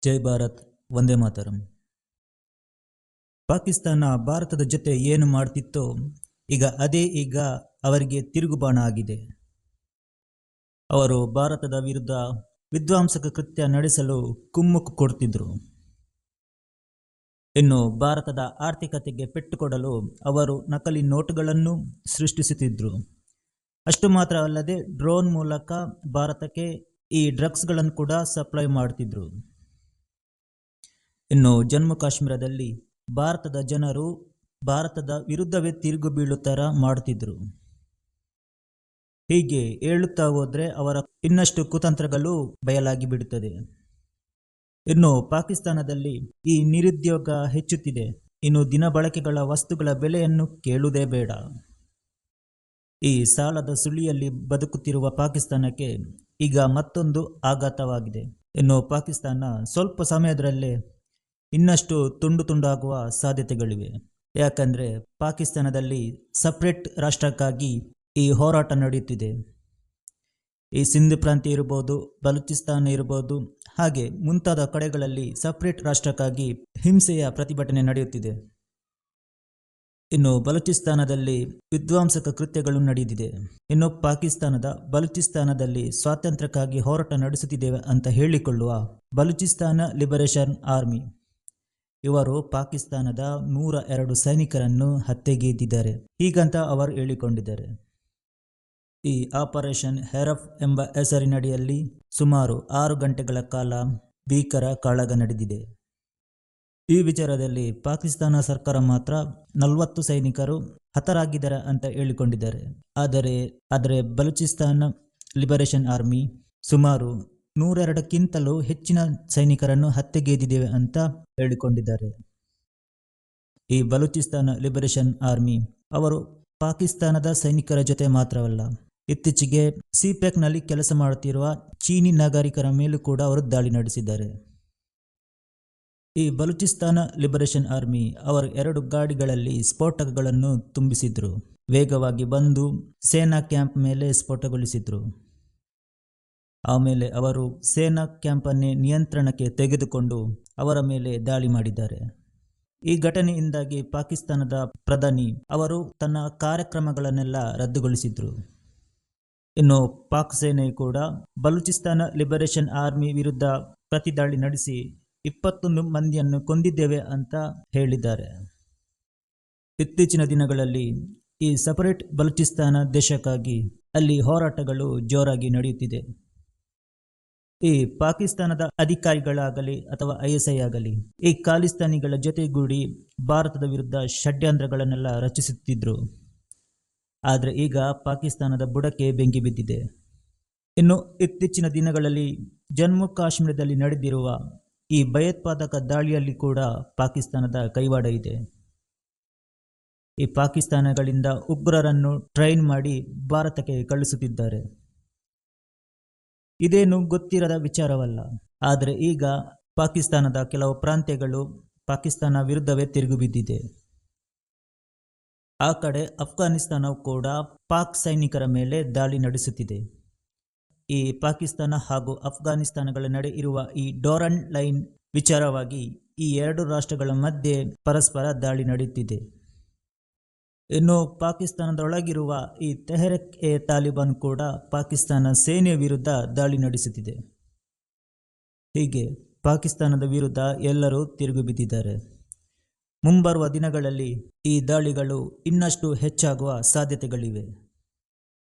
ಜೈ ಭಾರತ್, ವಂದೇ ಮಾತರಂ. ಪಾಕಿಸ್ತಾನ ಭಾರತದ ಜೊತೆ ಏನು ಮಾಡ್ತಿತ್ತೋ ಈಗ ಅವರಿಗೆ ತಿರುಗುಬಾಣ ಆಗಿದೆ. ಅವರು ಭಾರತದ ವಿರುದ್ಧ ವಿಧ್ವಂಸಕ ಕೃತ್ಯ ನಡೆಸಲು ಕುಮ್ಮಕ್ಕು ಕೊಡ್ತಿದ್ರು. ಇನ್ನು ಭಾರತದ ಆರ್ಥಿಕತೆಗೆ ಪೆಟ್ಟು ಕೊಡಲು ಅವರು ನಕಲಿ ನೋಟುಗಳನ್ನು ಸೃಷ್ಟಿಸುತ್ತಿದ್ರು. ಅಷ್ಟು ಮಾತ್ರ ಅಲ್ಲದೆ ಡ್ರೋನ್ ಮೂಲಕ ಭಾರತಕ್ಕೆ ಈ ಡ್ರಗ್ಸ್ಗಳನ್ನು ಕೂಡ ಸಪ್ಲೈ ಮಾಡ್ತಿದ್ರು. ಇನ್ನು ಜಮ್ಮು ಕಾಶ್ಮೀರದಲ್ಲಿ ಭಾರತದ ಜನರು ಭಾರತದ ವಿರುದ್ಧವೇ ತಿರುಗು ಬೀಳುತ್ತರ ಮಾಡ್ತಿದ್ರು. ಹೀಗೆ ಹೇಳುತ್ತಾ ಹೋದ್ರೆ ಅವರ ಇನ್ನಷ್ಟು ಕುತಂತ್ರಗಳು ಬಯಲಾಗಿ ಬಿಡುತ್ತದೆ. ಇನ್ನು ಪಾಕಿಸ್ತಾನದಲ್ಲಿ ಈ ನಿರುದ್ಯೋಗ ಹೆಚ್ಚುತ್ತಿದೆ. ಇನ್ನು ದಿನ ಬಳಕೆಗಳ ವಸ್ತುಗಳ ಬೆಲೆಯನ್ನು ಕೇಳುವುದೇ ಬೇಡ. ಈ ಸಾಲದ ಸುಳಿಯಲ್ಲಿ ಬದುಕುತ್ತಿರುವ ಪಾಕಿಸ್ತಾನಕ್ಕೆ ಈಗ ಮತ್ತೊಂದು ಆಘಾತವಾಗಿದೆ. ಇನ್ನು ಪಾಕಿಸ್ತಾನ ಸ್ವಲ್ಪ ಸಮಯದಲ್ಲೇ ಇನ್ನಷ್ಟು ತುಂಡು ತುಂಡಾಗುವ ಸಾಧ್ಯತೆಗಳಿವೆ. ಯಾಕಂದರೆ ಪಾಕಿಸ್ತಾನದಲ್ಲಿ ಸಪ್ರೇಟ್ ರಾಷ್ಟ್ರಕ್ಕಾಗಿ ಈ ಹೋರಾಟ ನಡೆಯುತ್ತಿದೆ. ಈ ಸಿಂಧ್ ಪ್ರಾಂತ್ಯ ಇರ್ಬೋದು, ಬಲೂಚಿಸ್ತಾನ ಇರ್ಬೋದು, ಹಾಗೆ ಮುಂತಾದ ಕಡೆಗಳಲ್ಲಿ ಸಪ್ರೇಟ್ ರಾಷ್ಟ್ರಕ್ಕಾಗಿ ಹಿಂಸೆಯ ಪ್ರತಿಭಟನೆ ನಡೆಯುತ್ತಿದೆ. ಇನ್ನು ಬಲೂಚಿಸ್ತಾನದಲ್ಲಿ ವಿಧ್ವಂಸಕ ಕೃತ್ಯಗಳು ನಡೆದಿದೆ. ಇನ್ನು ಪಾಕಿಸ್ತಾನದ ಬಲೂಚಿಸ್ತಾನದಲ್ಲಿ ಸ್ವಾತಂತ್ರ್ಯಕ್ಕಾಗಿ ಹೋರಾಟ ನಡೆಸುತ್ತಿದ್ದೇವೆ ಅಂತ ಹೇಳಿಕೊಳ್ಳುವ ಬಲೂಚಿಸ್ತಾನ ಲಿಬರೇಷನ್ ಆರ್ಮಿ ಇವರು ಪಾಕಿಸ್ತಾನದ 102 ಸೈನಿಕರನ್ನು ಹತ್ಯೆಗೈದಿದ್ದಾರೆ. ಹೀಗಂತ ಅವರು ಹೇಳಿಕೊಂಡಿದ್ದಾರೆ. ಈ ಆಪರೇಷನ್ ಹೆರಫ್ ಎಂಬ ಹೆಸರಿನಡಿಯಲ್ಲಿ ಸುಮಾರು 6 ಗಂಟೆಗಳ ಕಾಲ ಭೀಕರ ಕಾಳಗ ನಡೆದಿದೆ. ಈ ವಿಚಾರದಲ್ಲಿ ಪಾಕಿಸ್ತಾನ ಸರ್ಕಾರ ಮಾತ್ರ 40 ಸೈನಿಕರು ಹತರಾಗಿದ್ದಾರೆ ಅಂತ ಹೇಳಿಕೊಂಡಿದ್ದಾರೆ. ಆದರೆ ಬಲೂಚಿಸ್ತಾನ ಲಿಬರೇಷನ್ ಆರ್ಮಿ ಸುಮಾರು 102ಕ್ಕಿಂತಲೂ ಹೆಚ್ಚಿನ ಸೈನಿಕರನ್ನು ಹತ್ಯೆಗೈದಿದ್ದೇವೆ ಅಂತ ಹೇಳಿಕೊಂಡಿದ್ದಾರೆ. ಈ ಬಲೂಚಿಸ್ತಾನ ಲಿಬರೇಷನ್ ಆರ್ಮಿ ಅವರು ಪಾಕಿಸ್ತಾನದ ಸೈನಿಕರ ಜೊತೆ ಮಾತ್ರವಲ್ಲ, ಇತ್ತೀಚೆಗೆ ಸಿಪೆಕ್ನಲ್ಲಿ ಕೆಲಸ ಮಾಡುತ್ತಿರುವ ಚೀನಿ ನಾಗರಿಕರ ಮೇಲೂ ಕೂಡ ಅವರು ದಾಳಿ ನಡೆಸಿದ್ದಾರೆ. ಈ ಬಲೂಚಿಸ್ತಾನ ಲಿಬರೇಷನ್ ಆರ್ಮಿ ಅವರು 2 ಗಾಡಿಗಳಲ್ಲಿ ಸ್ಫೋಟಕಗಳನ್ನು ತುಂಬಿಸಿದ್ರು. ವೇಗವಾಗಿ ಬಂದು ಸೇನಾ ಕ್ಯಾಂಪ್ ಮೇಲೆ ಸ್ಫೋಟಗೊಳಿಸಿದ್ರು. ಆಮೇಲೆ ಅವರು ಸೇನಾ ಕ್ಯಾಂಪನ್ನೇ ನಿಯಂತ್ರಣಕ್ಕೆ ತೆಗೆದುಕೊಂಡು ಅವರ ಮೇಲೆ ದಾಳಿ ಮಾಡಿದ್ದಾರೆ. ಈ ಘಟನೆಯಿಂದಾಗಿ ಪಾಕಿಸ್ತಾನದ ಪ್ರಧಾನಿ ಅವರು ತನ್ನ ಕಾರ್ಯಕ್ರಮಗಳನ್ನೆಲ್ಲ ರದ್ದುಗೊಳಿಸಿದ್ರು. ಇನ್ನು ಪಾಕ್ ಸೇನೆ ಕೂಡ ಬಲೂಚಿಸ್ತಾನ ಲಿಬರೇಷನ್ ಆರ್ಮಿ ವಿರುದ್ಧ ಪ್ರತಿದಾಳಿ ನಡೆಸಿ 21 ಮಂದಿಯನ್ನು ಕೊಂದಿದ್ದೇವೆ ಅಂತ ಹೇಳಿದ್ದಾರೆ. ಇತ್ತೀಚಿನ ದಿನಗಳಲ್ಲಿ ಈ ಸಪರೇಟ್ ಬಲೂಚಿಸ್ತಾನ ದೇಶಕ್ಕಾಗಿ ಅಲ್ಲಿ ಹೋರಾಟಗಳು ಜೋರಾಗಿ ನಡೆಯುತ್ತಿದೆ. ಈ ಪಾಕಿಸ್ತಾನದ ಅಧಿಕಾರಿಗಳಾಗಲಿ ಅಥವಾ ISI ಆಗಲಿ ಈ ಖಾಲಿಸ್ತಾನಿಗಳ ಜೊತೆಗೂಡಿ ಭಾರತದ ವಿರುದ್ಧ ಷಡ್ಯಂತ್ರಗಳನ್ನೆಲ್ಲ ರಚಿಸುತ್ತಿದ್ದರು. ಆದರೆ ಈಗ ಪಾಕಿಸ್ತಾನದ ಬುಡಕ್ಕೆ ಬೆಂಕಿ ಬಿದ್ದಿದೆ. ಇನ್ನು ಇತ್ತೀಚಿನ ದಿನಗಳಲ್ಲಿ ಜಮ್ಮು ಕಾಶ್ಮೀರದಲ್ಲಿ ನಡೆದಿರುವ ಈ ಭಯೋತ್ಪಾದಕ ದಾಳಿಯಲ್ಲಿ ಕೂಡ ಪಾಕಿಸ್ತಾನದ ಕೈವಾಡ ಇದೆ. ಈ ಪಾಕಿಸ್ತಾನಗಳಿಂದ ಉಗ್ರರನ್ನು ಟ್ರೈನ್ ಮಾಡಿ ಭಾರತಕ್ಕೆ ಕಳಿಸುತ್ತಿದ್ದಾರೆ. ಇದೇನು ಗೊತ್ತಿರದ ವಿಚಾರವಲ್ಲ. ಆದರೆ ಈಗ ಪಾಕಿಸ್ತಾನದ ಕೆಲವು ಪ್ರಾಂತ್ಯಗಳು ಪಾಕಿಸ್ತಾನ ವಿರುದ್ಧವೇ ತಿರುಗಿ ಬಿದ್ದಿದೆ. ಆ ಕಡೆ ಅಫ್ಘಾನಿಸ್ತಾನವು ಕೂಡ ಪಾಕ್ ಸೈನಿಕರ ಮೇಲೆ ದಾಳಿ ನಡೆಸುತ್ತಿದೆ. ಈ ಪಾಕಿಸ್ತಾನ ಹಾಗೂ ಅಫ್ಘಾನಿಸ್ತಾನಗಳ ನಡೆ ಇರುವ ಈ ಡೋರನ್ ಲೈನ್ ವಿಚಾರವಾಗಿ ಈ 2 ರಾಷ್ಟ್ರಗಳ ಮಧ್ಯೆ ಪರಸ್ಪರ ದಾಳಿ ನಡೆಯುತ್ತಿದೆ. ಇನ್ನು ಪಾಕಿಸ್ತಾನದೊಳಗಿರುವ ಈ ತೆಹರಿಕ್ ಎ ತಾಲಿಬಾನ್ ಕೂಡ ಪಾಕಿಸ್ತಾನ ಸೇನೆಯ ವಿರುದ್ಧ ದಾಳಿ ನಡೆಸುತ್ತಿದೆ. ಹೀಗೆ ಪಾಕಿಸ್ತಾನದ ವಿರುದ್ಧ ಎಲ್ಲರೂ ತಿರುಗಿ ಬಿದ್ದಿದ್ದಾರೆ. ಮುಂಬರುವ ದಿನಗಳಲ್ಲಿ ಈ ದಾಳಿಗಳು ಇನ್ನಷ್ಟು ಹೆಚ್ಚಾಗುವ ಸಾಧ್ಯತೆಗಳಿವೆ.